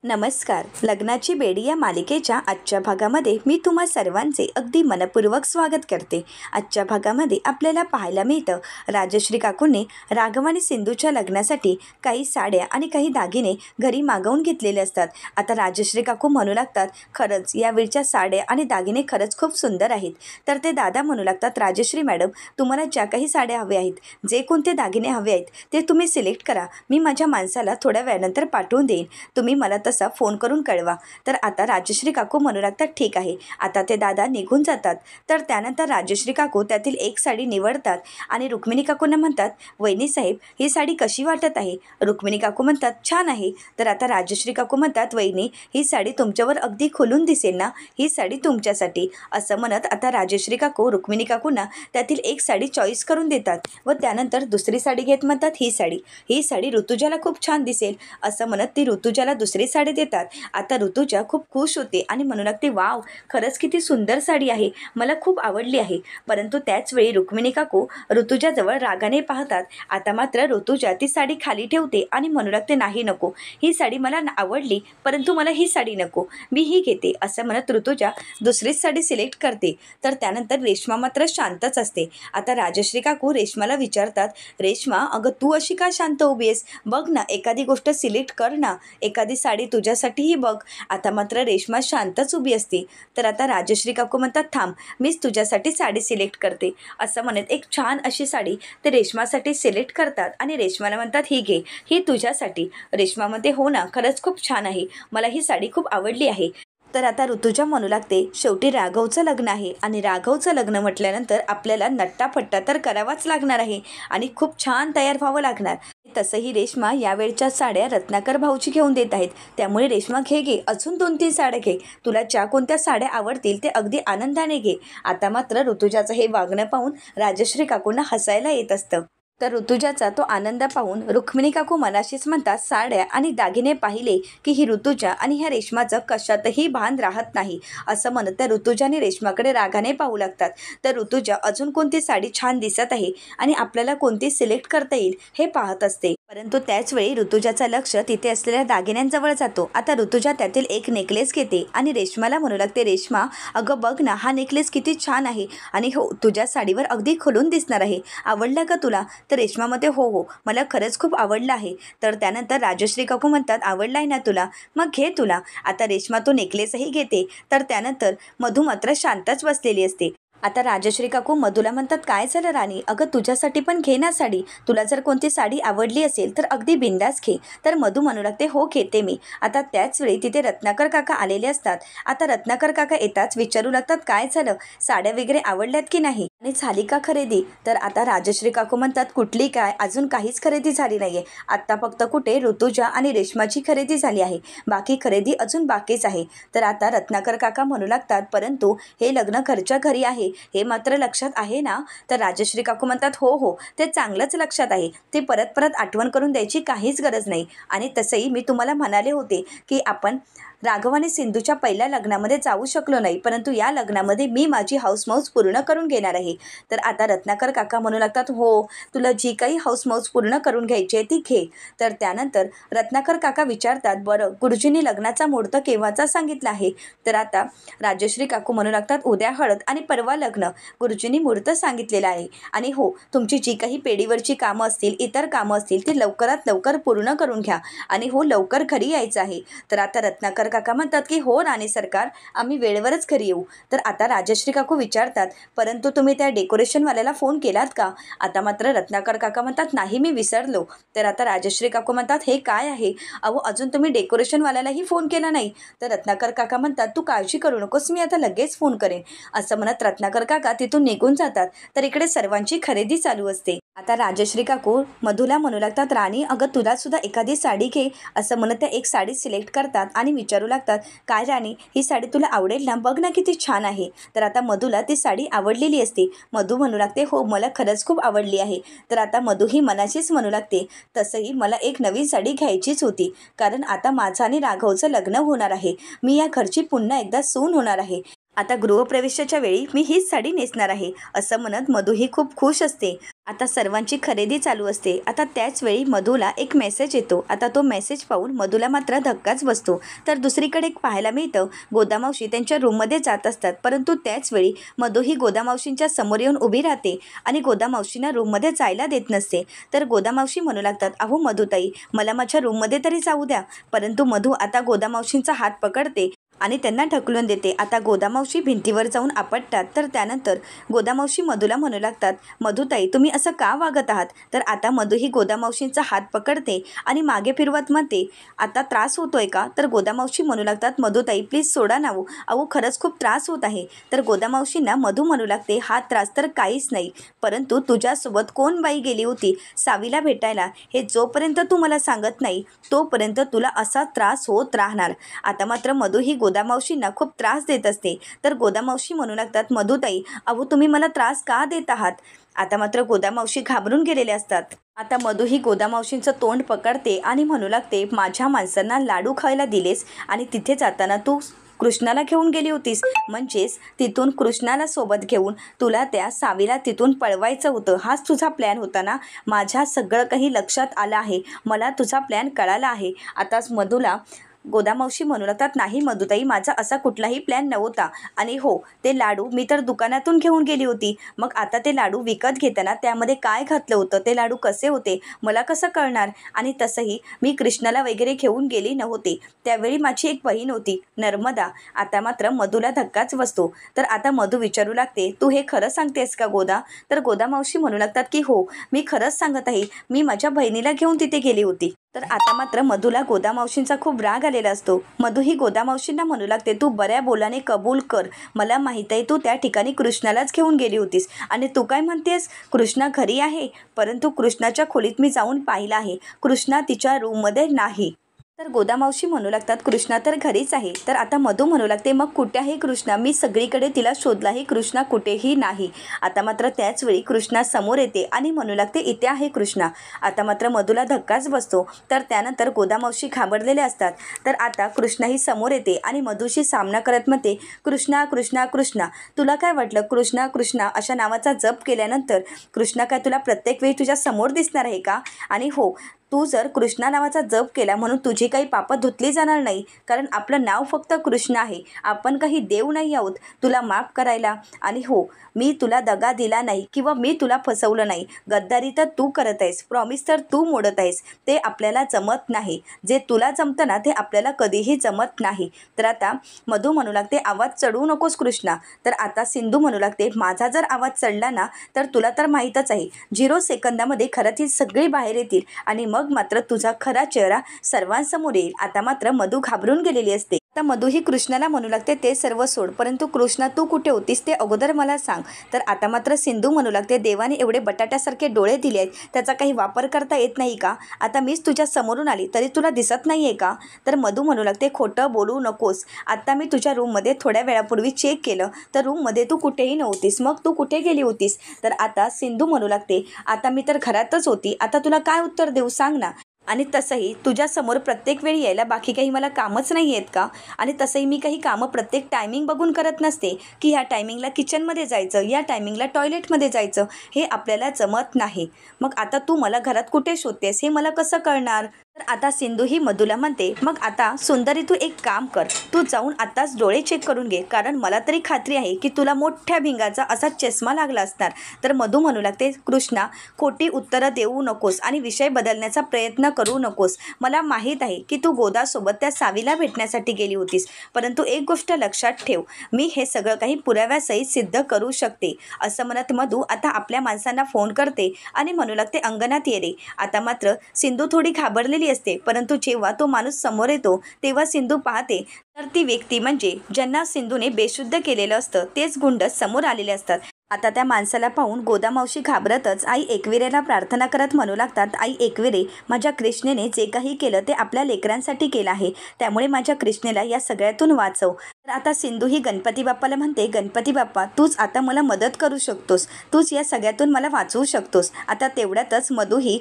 नमस्कार. लग्नाची बेडी या मालिकेच्या आजच्या भागामध्ये मी तुम्हा सर्वांचे अगदी मनपूर्वक स्वागत करते. आजच्या भागामध्ये आपल्याला पाहायला मिळतं राजश्री काकूंनी राघव आणि सिंधूच्या लग्नासाठी काही साड्या आणि काही दागिने घरी मागवून घेतलेले असतात. आता राजश्री काकू म्हणू लागतात, खरंच यावेळच्या साड्या आणि दागिने खरंच खूप सुंदर आहेत. तर ते दादा म्हणू लागतात, राजश्री मॅडम, तुम्हाला ज्या काही साड्या हव्या आहेत, जे कोणते दागिने हवे आहेत ते तुम्ही सिलेक्ट करा. मी माझ्या माणसाला थोड्या वेळानंतर पाठवून देईन. तुम्ही मला तसा फोन करून कळवा. तर आता राजश्री काकू म्हणू लागतात, ठीक आहे. आता ते दादा निघून जातात. तर त्यानंतर राजश्री काकू त्यातील एक साडी निवडतात आणि रुक्मिणी काकूंना म्हणतात, वहिनी साहेब, ही साडी कशी वाटत आहे? रुक्मिणी काकू म्हणतात, छान आहे. तर आता राजश्री काकू म्हणतात, वहिनी, ही साडी तुमच्यावर अगदी खुलून दिसेल ना, ही साडी तुमच्यासाठी. असं म्हणत आता राजश्री काकू रुक्मिणी काकूंना त्यातील एक साडी चॉईस करून देतात व त्यानंतर दुसरी साडी घेत म्हणतात, ही साडी ऋतुजाला खूप छान दिसेल. असं म्हणत ती ऋतुजाला दुसरी साडी देतात. आता ऋतुजा खूप खुश होते आणि म्हणू लागते, वाव, खरंच किती सुंदर साडी आहे, मला खूप आवडली आहे. परंतु त्याच वेळी रुक्मिणी काकू ऋतुजाजवळ रागाने पाहतात. आता मात्र ऋतुजा ती साडी खाली ठेवते आणि म्हणू लागते, नाही, नको, ही साडी मला आवडली, परंतु मला ही साडी नको, मी ही घेते. असं म्हणत ऋतुजा दुसरीच साडी सिलेक्ट करते. तर त्यानंतर रेश्मा मात्र शांतच असते. आता राजश्री काकू रेश्माला विचारतात, रेश्मा, अगं तू अशी का शांत उभी आहेस? बघ ना, एखादी गोष्ट सिलेक्ट कर ना, एखादी साडी तुझ्यासाठीही बघ. आता मात्र रेश्मा शांतच उभी असते. तर आता राजश्री काकू म्हणतात, थांब, मीच तुझ्यासाठी साडी सिलेक्ट करते. असं म्हणत एक छान अशी साडी ते रेश्मासाठी सिलेक्ट करतात आणि रेश्माला म्हणतात, ही घे, ही तुझ्यासाठी. रेश्मा म्हणते, हो ना, खरंच खूप छान आहे, मला ही साडी खूप आवडली आहे. तर आता ऋतुजा म्हणू लागते, शेवटी राघवचं लग्न आहे आणि राघवचं लग्न म्हटल्यानंतर आपल्याला नट्टाफट्टा तर करावाच लागणार आहे आणि खूप छान तयार व्हावं लागणार. तसंही रेश्मा यावेळच्या साड्या रत्नाकर भाऊची घेऊन देत आहेत. त्यामुळे रेश्मा, घे, अजून 2-3 साड्या घे, तुला ज्या कोणत्या साड्या आवडतील ते अगदी आनंदाने घे. आता मात्र ऋतुजाचं हे वागणं पाहून राजश्री काकूंना हसायला येत असतं. तर ऋतुजाचा तो आनंद पाहून रुक्मिणी काकू मनाशीच म्हणतात, साड्या आणि दागिने पाहिले की ही ऋतुजा आणि ह्या रेश्माचं कशातही भान राहत नाही. असं म्हणत त्या ऋतुजाने रेश्माकडे रागाने पाहू लागतात. तर ऋतुजा अजून कोणती साडी छान दिसत आहे आणि आपल्याला कोणती सिलेक्ट करता येईल हे पाहत असते. परंतु त्याचवेळी ऋतुजाचं लक्ष तिथे असलेल्या दागिन्यांजवळ जातो. आता ऋतुजा त्यातील एक नेकलेस घेते आणि रेश्माला म्हणू लागते, रेश्मा, अगं बघ ना, हा नेकलेस किती छान आहे आणि हो, तुझ्या साडीवर अगदी खुलून दिसणार आहे, आवडला का तुला? तर रेश्मामध्ये, हो, मला खरंच खूप आवडलं आहे. तर त्यानंतर राजश्री काकू म्हणतात, आवडला आहे ना तुला, मग घे तुला. आता रेश्मा तो नेकलेसही घेते. तर त्यानंतर मधू मात्र शांतच बसलेली असते. आता राजश्री काकू मधूला म्हणतात, काय झालं राणी, अगं तुझ्यासाठी पण घे ना साडी, तुला जर कोणती साडी आवडली असेल तर अगदी बिंदास घे. तर मधू म्हणू लागते, हो, घेते मी. आता त्याच वेळी तिथे रत्नाकर काका आलेले असतात. आता रत्नाकर काका येताच विचारू लागतात, काय झालं, साड्या वगैरे आवडल्यात की नाही आणि झाली का खरेदी? तर आता राजश्री काकू म्हणतात, कुठली काय, अजून काहीच खरेदी झाली नाहीये, आत्ता फक्त कुठे ऋतुजा आणि रेश्माची खरेदी झाली आहे, बाकी खरेदी अजून बाकीच आहे. तर आता रत्नाकर काका म्हणू लागतात, परंतु हे लग्न घरच्या घरी आहे, हे मात्र लक्षात आहे ना? तर राजश्री काकू म्हणतात, हो, ते चांगलंच लक्षात आहे, ते परत परत आठवण करून द्यायची काहीच गरज नाही. आणि तसंही मी तुम्हाला म्हणाले होते की आपण राघव आणि सिंधूच्या पहिल्या लग्नामध्ये जाऊ शकलो नाही, परंतु या लग्नामध्ये मी माझी हौसमौज पूर्ण करून घेणार आहे. तर आता रत्नाकर काका म्हणू लागतात, हो, तुला जी काही हौसमौज पूर्ण करून घ्यायची आहे ती घे. तर त्यानंतर रत्नाकर काका विचारतात, बरं, गुरुजींनी लग्नाचा मुहूर्त केव्हाचा सांगितला आहे? तर आता राजश्री काकू म्हणू लागतात, उद्या हळद आणि परवा लग्न, गुरुजींनी मुहूर्त सांगितलेला आहे. आणि हो, तुमची जी काही पेढीवरची कामं असतील, इतर कामं असतील, ती लवकरात लवकर पूर्ण करून घ्या आणि हो, लवकर घरी यायचं आहे. तर आता रत्नाकर काका म्हणतात की हो राणी सरकार, आम्ही वेळेवरच घरी येऊ. तर आता राजश्री काकू विचारतात, परंतु तुम्ही त्या डेकोरेशनवाल्याला फोन केलात का? आता मात्र रत्नाकर काका म्हणतात, नाही, मी विसरलो. तर आता राजश्री काकू म्हणतात, हे काय आहे, अहो, अजून तुम्ही डेकोरेशनवाल्यालाही फोन केला नाही. तर रत्नाकर काका म्हणतात, तू काळजी करू नकोस, मी आता लगेच फोन करेन. असं म्हणत रत्नाकर काका तिथून निघून जातात. तर इकडे सर्वांची खरेदी चालू असते. आता राजश्री काकू मधूला म्हणू लागतात, राणी, अगं तुला सुद्धा एखादी साडी घे. असं म्हणत त्या एक साडी सिलेक्ट करतात आणि विचारू लागतात, काय राणी, ही साडी तुला आवडेल ना, बघ ना किती छान आहे. तर आता मधूला ती साडी आवडलेली असते. मधू म्हणू लागते, हो, मला खरंच खूप आवडली आहे. तर आता मधू ही मनाशीच म्हणू लागते, तसंही मला एक नवीन साडी घ्यायचीच होती, कारण आता माझं आणि राघवचं लग्न होणार आहे, मी या घरची पुन्हा एकदा सून होणार आहे. आता गृहप्रवेशाच्या वेळी मी हीच साडी नेसणार आहे. असं म्हणत मधू ही खूप खुश असते. आता सर्वांची खरेदी चालू असते. आता त्याच वेळी मधूला एक मेसेज येतो. आता तो मेसेज पाहून मधूला मात्र धक्काच बसतो. तर दुसरीकडे एक पाहायला मिळतं, गोदामावशी त्यांच्या रूममध्ये जात असतात. परंतु त्याच वेळी मधू ही गोदामावशींच्या समोर येऊन उभी राहते आणि गोदामावशींना रूममध्ये जायला देत नसते. तर गोदामावशी म्हणू लागतात, अहो मधुताई, मला माझ्या रूममध्ये तरी जाऊ द्या. परंतु मधू आता गोदामावशींचा हात पकडते आणि त्यांना ढकलून देते. आता गोदामावशी भिंतीवर जाऊन आपटतात. तर त्यानंतर गोदामावशी मधूला म्हणू लागतात, मधुताई, तुम्ही असं का वागत आहात? तर आता मधू ही गोदामावशींचा हात पकडते आणि मागे फिरवत म्हणते, आता त्रास होतोय का? तर गोदामावशी म्हणू लागतात, मधुताई प्लीज सोडा ना. अहो खरंच खूप त्रास होत आहे. तर गोदामावशींना मधू म्हणू लागते, हा त्रास तर काहीच नाही, परंतु तुझ्यासोबत कोण बाई गेली होती सावीला भेटायला, हे जोपर्यंत तू मला सांगत नाही तोपर्यंत तुला असा त्रास होत राहणार. आता मात्र मधू ही गोदामावशींना खूप त्रास देत असते. तर गोदामावशी म्हणू लागतात, मधुताई, अहो तुम्ही मला त्रास का देत आहात? आता मात्र गोदामावशी घाबरून गेलेले असतात. आता मधू ही गोदामावशींचं तोंड पकडते आणि म्हणू लागते, माझ्या माणसांना लाडू खायला दिलेस आणि तिथे जाताना तू कृष्णाला घेऊन गेली होतीस, म्हणजेच तिथून कृष्णाला सोबत घेऊन तुला त्या सावीला तिथून पळवायचं होतं. हाच तुझा प्लॅन होता ना? माझ्या सगळं काही लक्षात आलं आहे, मला तुझा प्लॅन कळाला आहे. आताच मधूला गोदामावशी म्हणू लागतात, नाही मधुताई, माझा असा कुठलाही प्लॅन नव्हता. आणि हो, ते लाडू मी तर दुकानातून घेऊन गेली होती. मग आता ते लाडू विकत घेताना त्यामध्ये काय घातलं होतं, ते लाडू कसे होते, मला कसं कळणार? आणि तसंही मी कृष्णाला वगैरे घेऊन गेली नव्हते. त्यावेळी माझी एक बहीण होती, नर्मदा. आता मात्र मधूला धक्काच बसतो. तर आता मधू विचारू लागते, तू हे खरं सांगतेस का गोदा? तर गोदामावशी म्हणू लागतात की हो, मी खरंच सांगत आहे, मी माझ्या बहिणीला घेऊन तिथे गेली होती. तर आता मात्र मधूला गोदामावशींचा खूप राग आलेला असतो. मधू ही गोदामावशींना म्हणू लागते, तू बऱ्या बोलाने कबूल कर, मला माहीत आहे तू त्या ठिकाणी कृष्णालाच घेऊन गेली होतीस. आणि तू काय म्हणतेस, कृष्णा घरी आहे? परंतु कृष्णाच्या खोलीत मी जाऊन पाहिलं आहे, कृष्णा तिच्या रूममध्ये नाही. तर गोदामावशी म्हणू लागतात, कृष्णा तर घरीच आहे. तर आता मधू म्हणू लागते, मग कुठे आहे कृष्णा? मी सगळीकडे तिला शोधलाही, कृष्णा कुठेही नाही. आता मात्र त्याच वेळी कृष्णा समोर येते आणि म्हणू लागते, इथे आहे कृष्णा. आता मात्र मधूला धक्काच बसतो. तर त्यानंतर गोदामावशी घाबरलेले असतात. तर आता कृष्णाही समोर येते आणि मधूशी सामना करत म्हणते, कृष्णा कृष्णा कृष्णा, तुला काय वाटलं कृष्णा कृष्णा अशा नावाचा जप केल्यानंतर कृष्णा काय तुला प्रत्येक वेळी तुझ्या समोर दिसणार आहे का? आणि हो, तू जर कृष्णा नावाचा जप केला म्हणून तुझी काही पापं धुतली जाणार नाही, कारण आपलं नाव फक्त कृष्ण आहे, आपण काही देव नाही आहोत तुला माफ करायला. आणि हो, मी तुला दगा दिला नाही किंवा मी तुला फसवलं नाही. गद्दारी तर तू करत आहेस, प्रॉमिस तर तू मोडत आहेस, ते आपल्याला जमत नाही. जे तुला जमतं ना ते आपल्याला कधीही जमत नाही. तर आता मधू म्हणू लागते, आवाज चढवू नकोस कृष्णा. तर आता सिंधू म्हणू लागते, माझा जर आवाज चढला ना तर तुला तर माहीतच आहे, 0 सेकंदामध्ये खरं ती सगळी बाहेर येतील आणि मग मात्र तुझा खरा चेहरा सर्वांसमोर येईल. आता मात्र मधू घाबरून गेलेली असते. आता मधू ही कृष्णाला म्हणू लागते, ते सर्व सोड, परंतु कृष्णा तू कुठे होतीस ते अगोदर मला सांग. तर आता मात्र सिंधू म्हणू लागते, देवाने एवढे बटाट्यासारखे डोळे दिले आहेत, त्याचा काही वापर करता येत नाही का? आता मीच तुझ्या समोरून आली तरी तुला दिसत नाही आहे का? तर मधू म्हणू लागते, खोटं बोलू नकोस. आता मी तुझ्या रूममध्ये थोड्या वेळापूर्वी चेक केलं तर रूममध्ये तू कुठेही नव्हतीस, मग तू कुठे गेली होतीस? तर आता सिंधू म्हणू लागते, आता मी तर घरातच होती, आता तुला काय उत्तर देऊ सांग ना. आणि तसंही तुझ्यासमोर प्रत्येक वेळी यायला बाकी काही मला कामच नाही आहेत का? आणि तसंही मी काही कामं प्रत्येक टायमिंग बघून करत नसते की ह्या टायमिंगला किचनमध्ये जायचं, या टायमिंगला टॉयलेटमध्ये जायचं, हे आपल्याला जमत नाही. मग आता तू मला घरात कुठे शोधतेस हे मला कसं कळणार? तर आता सिंधू ही मधूला म्हणते, मग आता सुंदरी तू एक काम कर, तू जाऊन आताच डोळे चेक करून घे, कारण मला तरी खात्री आहे की तुला मोठ्या भिंगाचा असा चष्मा लागला असणार. तर मधू म्हणू लागते, कृष्णा खोटी उत्तरं देऊ नकोस आणि विषय बदलण्याचा प्रयत्न करू नकोस. मला माहीत आहे की तू गोदासोबत त्या सावीला भेटण्यासाठी गेली होतीस, परंतु एक गोष्ट लक्षात ठेव, मी हे सगळं काही पुराव्यासहित सिद्ध करू शकते. असं म्हणत मधू आता आपल्या माणसांना फोन करते आणि म्हणू लागते, अंगणात ये रे. आता मात्र सिंधू थोडी घाबरलेली असते, परंतु जेव्हा तो माणूस समोर येतो तेव्हा सिंधू पाहते तर ती व्यक्ती म्हणजे ज्यांना सिंधूने बेशुद्ध केलेलं असतं तेच गुंड समोर आलेले असतात. आता त्या माणसाला पाहून गोदामावशी घाबरतच आई एकविरेला प्रार्थना करत म्हणू लागतात, आई एकविरे, माझ्या कृष्णेने जे काही केलं ते आपल्या लेकरांसाठी केलं आहे, त्यामुळे माझ्या कृष्णेला या सगळ्यातून वाचव. तर आता सिंधू ही गणपती बाप्पाला म्हणते, गणपती बाप्पा तूच आता मला मदत करू शकतोस, तूच या सगळ्यातून मला वाचवू शकतोस. आता तेवढ्यातच मधू ही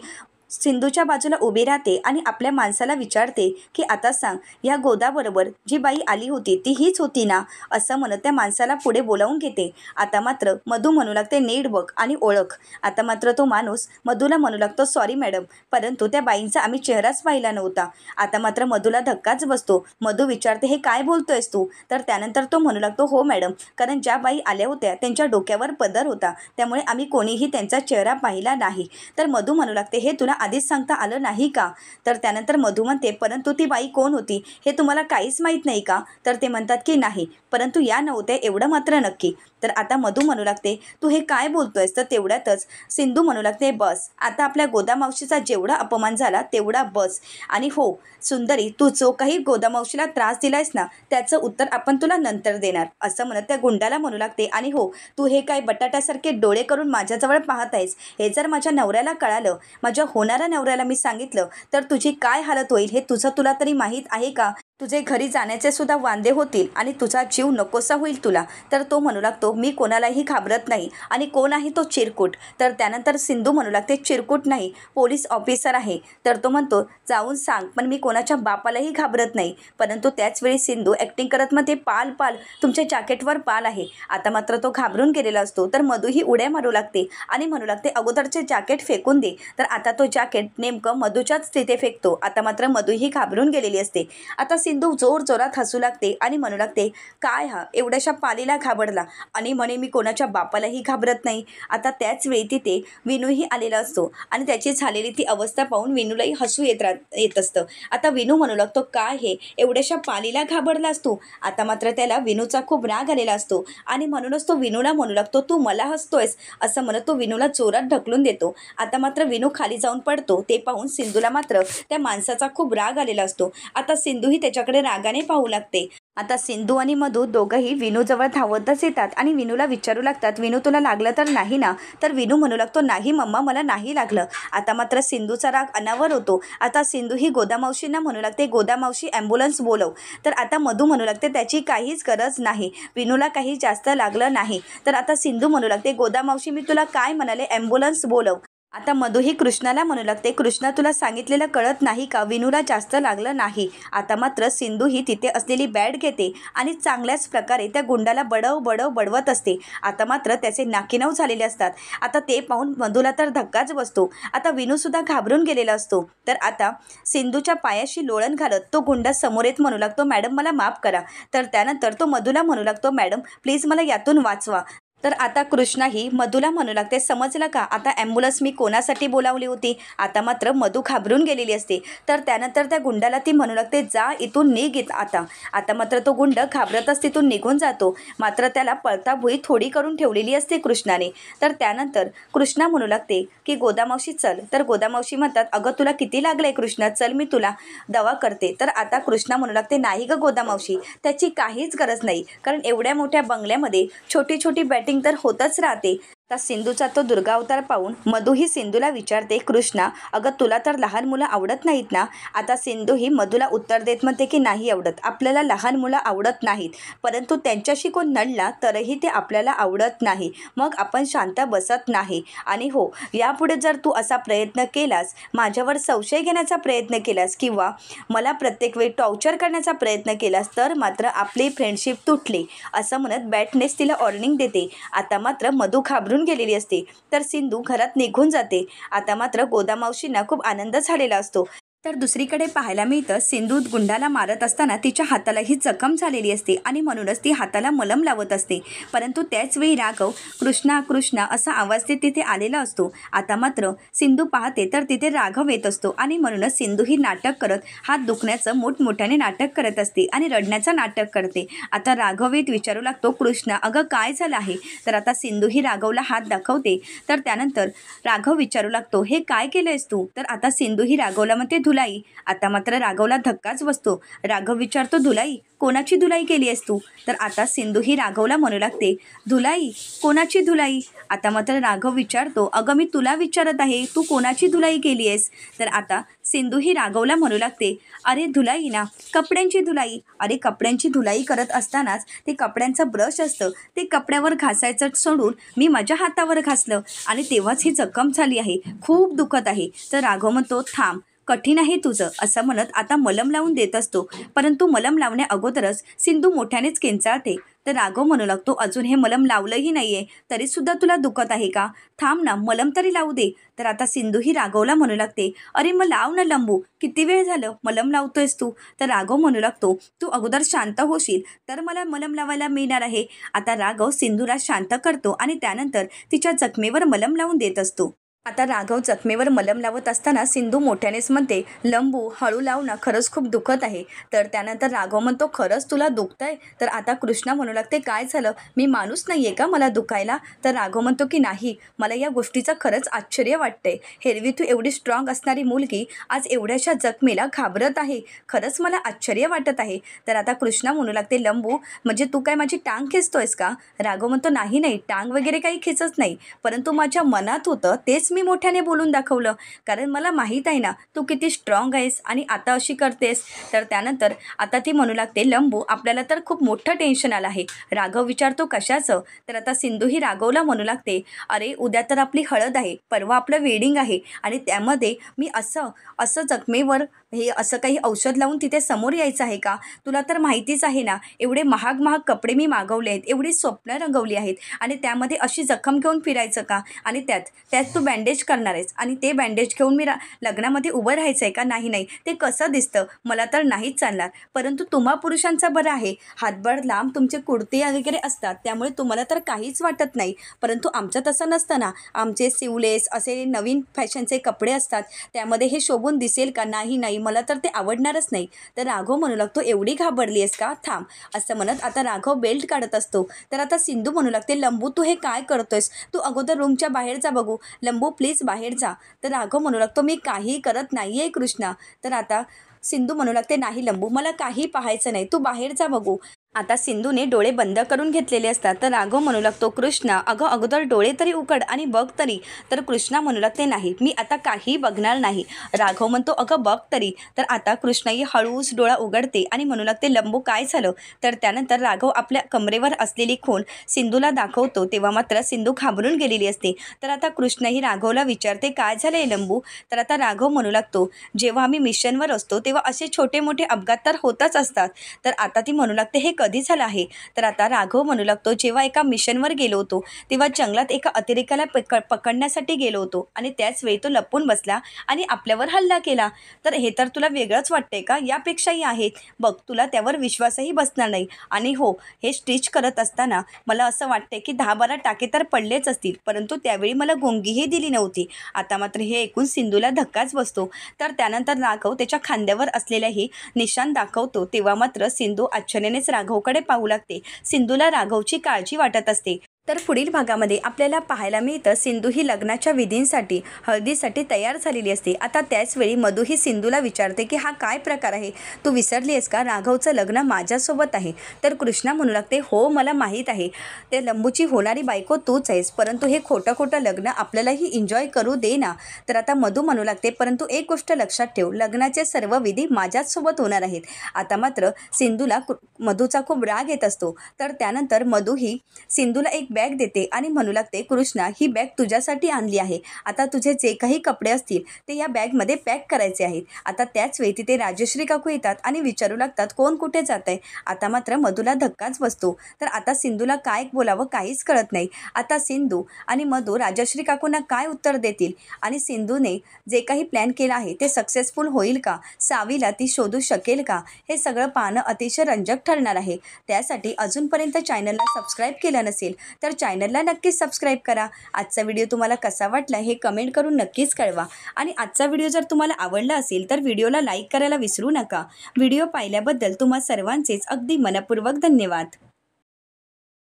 सिंधूच्या बाजूला उभी राहते आणि आपल्या माणसाला विचारते की आता सांग, या गोदाबरोबर जी बाई आली होती ती हीच होती ना, असं म्हणत त्या माणसाला पुढे बोलावून घेते. आता मात्र मधू म्हणू लागते, नीट बघ आणि ओळख. आता मात्र तो माणूस मधूला म्हणू लागतो, सॉरी मॅडम, परंतु त्या बाईंचा आम्ही चेहराच पाहिला नव्हता. आता मात्र मधूला धक्काच बसतो. मधू विचारते, हे काय बोलतोयस तू? तर त्यानंतर तो म्हणू लागतो, हो मॅडम, कारण ज्या बाई आल्या होत्या त्यांच्या डोक्यावर पदर होता, त्यामुळे आम्ही कोणीही त्यांचा चेहरा पाहिला नाही. तर मधू म्हणू लागते, हे तुला आधीच सांगता आलं नाही का? तर त्यानंतर मधू म्हणते, परंतु ती बाई कोण होती हे तुम्हाला काहीच माहीत नाही का? तर ते म्हणतात की नाही, परंतु या नव्हत्या एवढं मात्र नक्की. तर आता मधू म्हणू लागते, तू हे काय बोलतोयस? तर तेवढ्यातच सिंधू म्हणू लागते, बस आता आपल्या गोदामावशीचा जेवढा अपमान झाला तेवढा बस. आणि हो सुंदरी, तू जो काही गोदामावशीला त्रास दिलायस ना त्याचं उत्तर आपण तुला नंतर देणार, असं म्हणत त्या गुंडाला म्हणू लागते. आणि हो, तू हे काय बटाट्यासारखे डोळे करून माझ्याजवळ पाहत आहेस, हे जर माझ्या नवऱ्याला कळालं, माझ्या होणाऱ्या नवऱ्याला मी सांगितलं तर तुझी काय हालत होईल हे तुला तरी माहीत आहे का? तुझे घरी जाण्याचे सुद्धा वांदे होतील आणि तुझा जीव नकोसा होईल तुला. तर तो म्हणू लागतो, मी कोणालाही घाबरत नाही आणि कोण आहे तो चिरकुट? तर त्यानंतर सिंधू म्हणू लागते, चिरकुट नाही, पोलीस ऑफिसर आहे. तर तो म्हणतो, जाऊन सांग, पण मी कोणाच्या बापालाही घाबरत नाही. परंतु त्याचवेळी सिंधू ॲक्टिंग करत म्हणते, पाल पाल, तुमच्या जॅकेटवर पाल आहे. आता मात्र तो घाबरून गेलेला असतो. तर मधूही उड्या मारू लागते आणि म्हणू लागते, अगोदरचे जॅकेट फेकून दे. तर आता तो जॅकेट नेमकं मधूच्याच तिथे फेकतो. आता मात्र मधूही घाबरून गेलेली असते. आता सिंधू जोर जोरात हसू लागते आणि म्हणू लागते, काय हा एवढ्याशा पालीला घाबरला आणि म्हणे मी कोणाच्या बापालाही घाबरत नाही. आता त्याच वेळी तिथे विनूही आलेला असतो आणि त्याची झालेली ती अवस्था पाहून विनूलाही हसू येत असतं. आता विनू म्हणू लागतो, काय हे एवढ्याशा पालीला घाबरलास तू? आता मात्र त्याला विनूचा खूप राग आलेला असतो आणि म्हणूनच तो विनूला म्हणू लागतो, तू मला हसतोयस, असं म्हणत तो विनूला जोरात ढकलून देतो. आता मात्र विनू खाली जाऊन पडतो. ते पाहून सिंधूला मात्र त्या माणसाचा खूप राग आलेला असतो. आता सिंधूही त्याच्याकडे रागाने पाहू लागते. आता सिंधू आणि मधू दोघंही विनूजवळ धावतच येतात आणि विनूला विचारू लागतात, विनू तुला लागलं तर नाही ना? तर विनू म्हणू लागतो, नाही मम्मा, मला नाही लागलं. आता मात्र सिंधूचा राग अनावर होतो. आता सिंधू ही गोदामावशींना म्हणू लागते, गोदामावशी ॲम्ब्युलन्स बोलव. तर आता मधू म्हणू लागते, त्याची काहीच गरज नाही, विनूला काही जास्त लागलं नाही. तर आता सिंधू म्हणू लागते, गोदामावशी मी तुला काय म्हणाले, ॲम्ब्युलन्स बोलव. आता मधूही कृष्णाला म्हणू लागते, कृष्णा तुला सांगितलेलं कळत नाही का, विनूला जास्त लागलं नाही. आता मात्र सिंधू ही तिथे असलेली बॅट घेते आणि चांगल्याच प्रकारे त्या गुंडाला बडवत असते. आता मात्र त्याचे नाकीनऊ झालेले असतात. आता ते पाहून मधूला तर धक्काच बसतो. आता विनूसुद्धा घाबरून गेलेला असतो. तर आता सिंधूच्या पायाशी लोळण घालत तो गुंडा समोर येत म्हणू लागतो, मॅडम मला माफ करा. तर त्यानंतर तो मधूला म्हणू लागतो, मॅडम प्लीज मला यातून वाचवा. तर आता कृष्णाही मधूला म्हणू लागते, समजलं का आता ॲम्ब्युलन्स मी कोणासाठी बोलावली होती? आता मात्र मधू घाबरून गेलेली असते. तर त्यानंतर त्या गुंडाला ती म्हणू लागते, जा इथून निघ आता. आता मात्र तो गुंड घाबरतच तिथून निघून जातो. मात्र त्याला पळता भुई थोडी करून ठेवलेली असते कृष्णाने. तर त्यानंतर कृष्णा म्हणू लागते की गोदामावशी चल. तर गोदामावशी म्हणतात, अगं तुला किती लागलंय कृष्णा, चल मी तुला दवा करते. तर आता कृष्णा म्हणू लागते, नाही गं गोदामावशी, त्याची काहीच गरज नाही, कारण एवढ्या मोठ्या बंगल्यामध्ये छोटी छोटी बॅटिंग तर होतच राहते. आता सिंधूचा तो दुर्गावतार पाहून मधूही सिंधूला विचारते, कृष्णा अगं तुला तर लहान मुलं आवडत नाहीत ना? आता सिंधूही मधूला उत्तर देत म्हणते की नाही आवडत, आपल्याला लहान मुलं आवडत नाहीत, परंतु त्यांच्याशी कोण नडला तरही ते आपल्याला आवडत नाही, मग आपण शांत बसत नाही. आणि हो, यापुढे जर तू असा प्रयत्न केलास, माझ्यावर संशय घेण्याचा प्रयत्न केलास किंवा मला प्रत्येक वेळी टॉर्चर करण्याचा प्रयत्न केलास तर मात्र आपली फ्रेंडशिप तुटली, असं म्हणत बॅटनेस तिला वॉर्निंग देते. आता मात्र मधू घाबरून गेलेली असते. तर सिंधू घरात निघून जाते. आता मात्र गोदामावशींना खूप आनंद झालेला असतो. तर दुसरीकडे पाहायला मिळतं, सिंधू गुंडाला मारत असताना तिच्या हातालाही जखम झालेली असते आणि म्हणूनच ती हाताला मलम लावत असते. परंतु त्याचवेळी राघव कृष्णा कृष्णा असा आवाज तिथे आलेला असतो. आता मात्र सिंधू पाहते तर तिथे राघव येत असतो आणि म्हणूनच सिंधू ही नाटक करत हात दुखण्याचं मोठमोठ्याने नाटक करत असते आणि रडण्याचं नाटक करते. आता राघव येत विचारू लागतो, कृष्णा अगं काय झालं आहे? तर आता सिंधू ही राघवला हात दाखवते. तर त्यानंतर राघव विचारू लागतो, हे काय केलंयस तू? तर आता सिंधू ही राघवला म्हणते, धुलाई. आता मात्र राघवला धक्काच बसतो. राघव विचारतो, धुलाई? कोणाची धुलाई केली आहेस तू? तर आता सिंधू ही राघवला म्हणू लागते, धुलाई? कोणाची धुलाई? आता मात्र राघव विचारतो, अगं मी तुला विचारत आहे, तू कोणाची धुलाई केली आहेस? तर आता सिंधू ही राघवला म्हणू लागते, अरे धुलाई ना, कपड्यांची धुलाई. अरे कपड्यांची धुलाई करत असतानाच ते कपड्यांचं ब्रश असतं ते कपड्यावर घासायचं सोडून मी माझ्या हातावर घासलं आणि तेव्हाच ही जखम झाली आहे, खूप दुखत आहे. तर राघव म्हणतो, थांब, कठीण आहे तुझं, असं म्हणत आता मलम लावून देत असतो. परंतु मलम लावण्या अगोदरच सिंधू मोठ्यानेच किंचाळते. तर राघव म्हणू लागतो, अजून हे मलम लावलंही नाहीये तरीसुद्धा तुला दुखत आहे का? थांब ना, मलम तरी लावू दे. तर आता सिंधू ही राघवला म्हणू लागते, अरे मग लाव ना लंबू, किती वेळ झालं मलम लावतोयस तू? तर राघव म्हणू लागतो, तू अगोदर शांत होशील तर मला मलम लावायला मिळणार आहे. आता राघव सिंधूला शांत करतो आणि त्यानंतर तिच्या जखमेवर मलम लावून देत असतो. आता राघव जखमेवर मलम लावत असताना सिंधू मोठ्यानेच म्हणते, लंबू हळू लाव ना, खरंच खूप दुखत आहे. तर त्यानंतर राघव म्हणतो, खरंच तुला दुखतंय? तर आता कृष्णा म्हणू लागते, काय झालं, मी माणूस नाही आहे का मला दुखायला? तर राघव म्हणतो की नाही, मला या गोष्टीचं खरंच आश्चर्य वाटतंय. एरवी तू एवढी स्ट्रॉंग असणारी मुलगी आज एवढ्याशा जखमेला घाबरत आहे, खरंच मला आश्चर्य वाटत आहे. तर आता कृष्णा म्हणू लागते, लंबू म्हणजे तू काय माझी टांग खेचतोयस का? राघव म्हणतो, नाही, टांग वगैरे काही खेचत नाही, परंतु माझ्या मनात होतं तेच मी मोठ्याने बोलून दाखवलं, कारण मला माहीत आहे ना तू किती स्ट्रॉंग आहेस आणि आता अशी करतेस. तर त्यानंतर आता ती म्हणू लागते, लंबू आपल्याला तर खूप मोठं टेन्शन आलं आहे. राघव विचारतो, कशाचं? तर आता सिंधू ही राघवला म्हणू लागते, अरे उद्या तर आपली हळद आहे, परवा आपलं वेडिंग आहे आणि त्यामध्ये मी असं जखमेवर हे असं काही औषध लावून तिथे समोर यायचं आहे का? तुला तर माहितीच आहे ना, एवढे महाग कपडे मी मागवले आहेत, एवढी स्वप्न रंगवली आहेत आणि त्यामध्ये अशी जखम घेऊन फिरायचं का? आणि त्यात तू बँडेज करणार आहेस आणि ते बँडेज घेऊन मी लग्नामध्ये उभं राहायचं आहे का? नाही, ते कसं दिसतं, मला तर नाहीच चालणार. परंतु तुम्हा पुरुषांचं बरं आहे, हातभर लांब तुमचे कुर्ते वगैरे असतात, त्यामुळे तुम्हाला तर काहीच वाटत नाही. परंतु आमचं तसं नसतं ना, आमचे सिवलेस असे नवीन फॅशनचे कपडे असतात, त्यामध्ये हे शोभून दिसेल का? नाही, मला तर ते आवडणारच नाही. तर राघव म्हणू लागतो, एवढी घाबरली आहेस का? थांब, असं म्हणत आता राघव बेल्ट काढत असतो. तर आता सिंधू म्हणू लागते, लंबू तू हे काय करतोयस? तू अगोदर रूमच्या बाहेर जा बघू, लंबू प्लीज बाहेर जा. तर राघव म्हणू लागतो, मी काही करत नाही आहे कृष्णा. तर आता सिंधू म्हणू लागते, नाही लंबू, मला काही पाहायचं नाही, तू बाहेर जा बघू. आता सिंधूने डोळे बंद करून घेतलेले असतात. तर राघव म्हणू लागतो, कृष्णा अगं अगोदर डोळे तरी उघड आणि बघ तरी. तर कृष्णा म्हणू लागते, नाही मी आता काही बघणार नाही. राघव म्हणतो, अगं बघ तरी. तर आता कृष्णाही हळूच डोळा उघडते आणि म्हणू लागते, लंबू काय झालं? तर त्यानंतर राघव आपल्या कमरेवर असलेली खून सिंधूला दाखवतो, तेव्हा मात्र सिंधू घाबरून गेलेली असते. तर आता कृष्णाही राघवला विचारते, काय झालंय लंबू? तर आता राघव म्हणू लागतो, जेव्हा आम्ही मिशनवर असतो तेव्हा असे छोटे मोठे अपघात तर होतच असतात. तर आता ती म्हणू लागते, हे कधी झालं आहे? तर आता राघव म्हणू लागतो, जेव्हा एका मिशनवर गेलो होतो तेव्हा जंगलात एका अतिरेकाला पकडण्यासाठी गेलो होतो आणि त्याच वेळी तो लपून बसला आणि आपल्यावर हल्ला केला. तर हे तर तुला वेगळंच वाटतंय का? यापेक्षाही आहे बघ, तुला त्यावर विश्वासही बसणार नाही. आणि हो, हे स्टिच करत असताना मला असं वाटतंय की 10-12 टाके तर पडलेच असतील, परंतु त्यावेळी मला गोंगीही दिली नव्हती. आता मात्र हे ऐकून सिंधूला धक्काच बसतो. तर त्यानंतर राघव त्याच्या खांद्यावर असलेल्याही निशाण दाखवतो, तेव्हा मात्र सिंधू आश्चर्यानेच राघवकडे पाहू लागते. सिंधूला राघवची काळजी वाटत असते. तर पुढील भागामध्ये आपल्याला पाहायला मिळतं, सिंधू ही लग्नाच्या विधींसाठी हळदीसाठी तयार झालेली असते. आता त्याचवेळी मधू ही सिंधूला विचारते की हा काय प्रकार आहे, तू विसरली आहेस का, राघवचं लग्न माझ्यासोबत आहे. तर कृष्णा म्हणू लागते, हो मला माहीत आहे, ते लंबूची होणारी बायको तूच आहेस, परंतु हे खोटं लग्न आपल्यालाही एन्जॉय करू दे ना. तर आता मधू म्हणू लागते, परंतु एक गोष्ट लक्षात ठेव, लग्नाचे सर्व विधी माझ्याचसोबत होणार आहेत. आता मात्र सिंधूला मधूचा खूप राग येत असतो. तर त्यानंतर मधू ही सिंधूला एक बॅग देते आणि म्हणू लागते, कृष्णा ही बॅग तुझ्यासाठी आणली आहे, आता तुझे जे काही कपडे असतील ते या बॅगमध्ये पॅक करायचे आहेत. आता त्याच वेळी तिथे राजश्री काकू येतात आणि विचारू लागतात, कोण कुठे जात आहे? आता मात्र मधूला धक्काच बसतो. तर आता सिंधूला काय बोलावं काहीच कळत नाही. आता सिंधू आणि मधू राजश्री काकूंना काय उत्तर देतील आणि सिंधूने जे काही प्लॅन केला आहे ते सक्सेसफुल होईल का, सावीला ती शोधू शकेल का, हे सगळं पाहणं अतिशय रंजक ठरणार आहे. त्यासाठी अजूनपर्यंत चॅनलला सबस्क्राईब केलं नसेल तर चॅनलला नक्कीच सबस्क्राईब करा. आजचा व्हिडिओ तुम्हाला कसा वाटला हे कमेंट करून नक्कीच कळवा आणि आजचा व्हिडिओ जर तुम्हाला आवडला असेल तर व्हिडिओला लाईक करायला विसरू नका. व्हिडिओ पाहिल्याबद्दल तुम्हा सर्वांचेच अगदी मनपूर्वक धन्यवाद.